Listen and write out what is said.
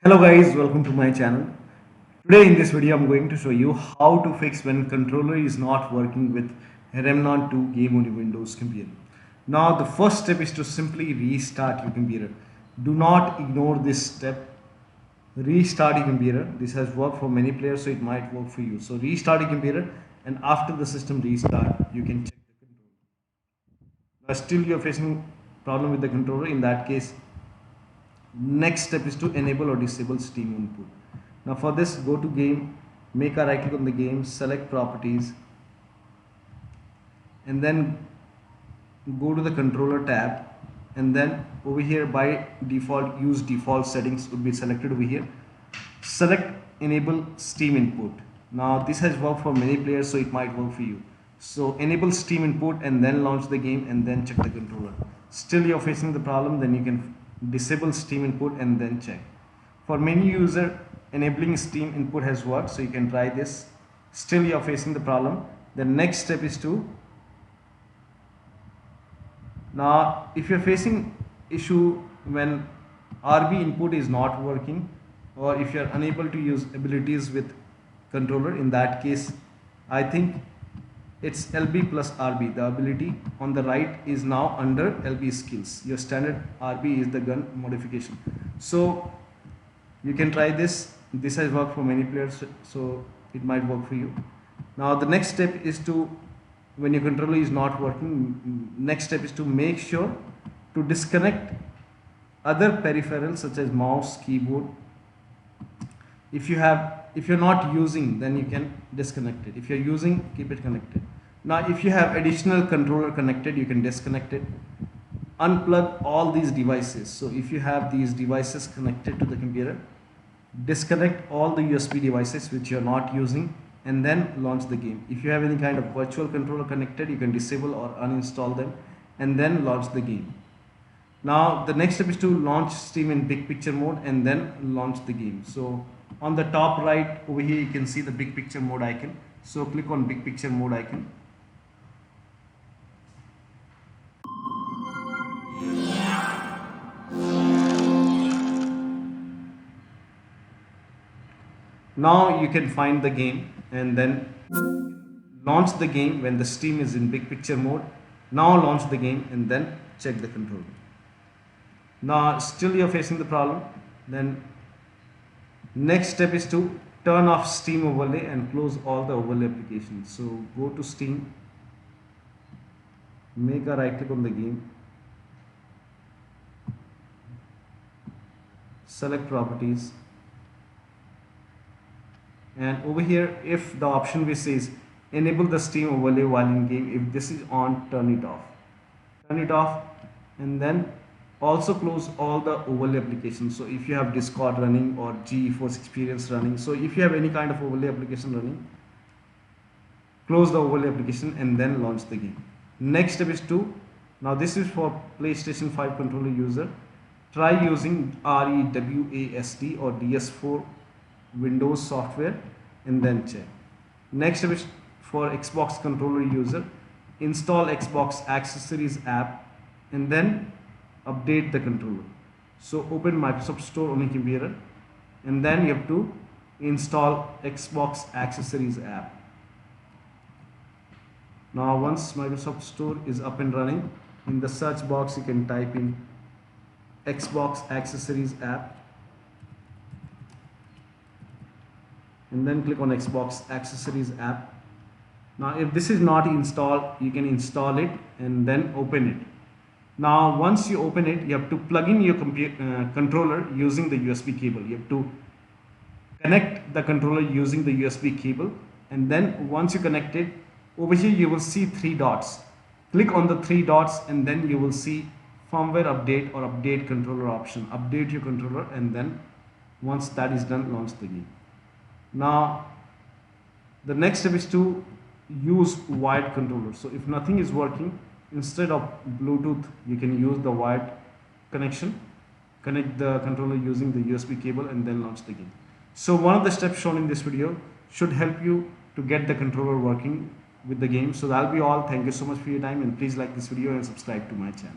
Hello guys, welcome to my channel. Today in this video I'm going to show you how to fix when controller is not working with Remnant 2 game on your Windows computer. Now the first step is to simply restart your computer. Do not ignore this step. Restart your computer. This has worked for many players, so it might work for you. So restart your computer, and after the system restart you can check the controller. Now still you're facing problem with the controller. In that case, next step is to enable or disable Steam input. Now for this, go to game, make a right click on the game, select properties, and then go to the controller tab, and then over here by default use default settings would be selected over here. Select enable Steam input. Now this has worked for many players, so it might work for you. So enable Steam input and then launch the game and then check the controller. Still you're facing the problem, then you can disable Steam input and then check. For many user, enabling Steam input has worked, so you can try this. Still you're facing the problem. The next step is to, now if you're facing issue when RB input is not working, or if you're unable to use abilities with controller, in that case I think it's LB plus RB. The ability on the right is now under LB skills. Your standard RB is the gun modification. So you can try this. This has worked for many players, so it might work for you. Now the next step is to, when your controller is not working, next step is to make sure to disconnect other peripherals such as mouse, keyboard. If you're not using, then you can disconnect it. If you're using, keep it connected. Now if you have additional controller connected, you can disconnect it. Unplug all these devices. So if you have these devices connected to the computer, disconnect all the USB devices which you're not using and then launch the game. If you have any kind of virtual controller connected, you can disable or uninstall them and then launch the game. Now the next step is to launch Steam in big picture mode and then launch the game. So on the top right over here you can see the big picture mode icon. So click on big picture mode icon. Now you can find the game and then launch the game when the Steam is in big picture mode. Now launch the game and then check the controller. Now still you're facing the problem, then next step is to turn off Steam overlay and close all the overlay applications. So go to Steam, make a right click on the game, select properties, and over here if the option which says enable the Steam overlay while in game, if this is on, turn it off, and then also close all the overlay applications. So if you have Discord running or GeForce Experience running, so if you have any kind of overlay application running, close the overlay application and then launch the game. Next step is to, now this is for PlayStation 5 controller user, try using reWASD or DS4 Windows software and then check. Next step is for Xbox controller user, install Xbox accessories app and then update the controller. So open Microsoft Store on your computer and then you have to install Xbox accessories app. Now once Microsoft Store is up and running, in the search box you can type in Xbox accessories app and then click on Xbox accessories app. Now if this is not installed, you can install it and then open it. Now once you open it, you have to plug in your controller using the USB cable. You have to connect the controller using the USB cable, and then once you connect it, over here you will see three dots. Click on the three dots and then you will see firmware update or update controller option. Update your controller and then once that is done, launch the game. Now the next step is to use wired controller. So if nothing is working, instead of Bluetooth you can use the wired connection. Connect the controller using the USB cable and then launch the game. So one of the steps shown in this video should help you to get the controller working with the game. So that'll be all. Thank you so much for your time, and please like this video and subscribe to my channel.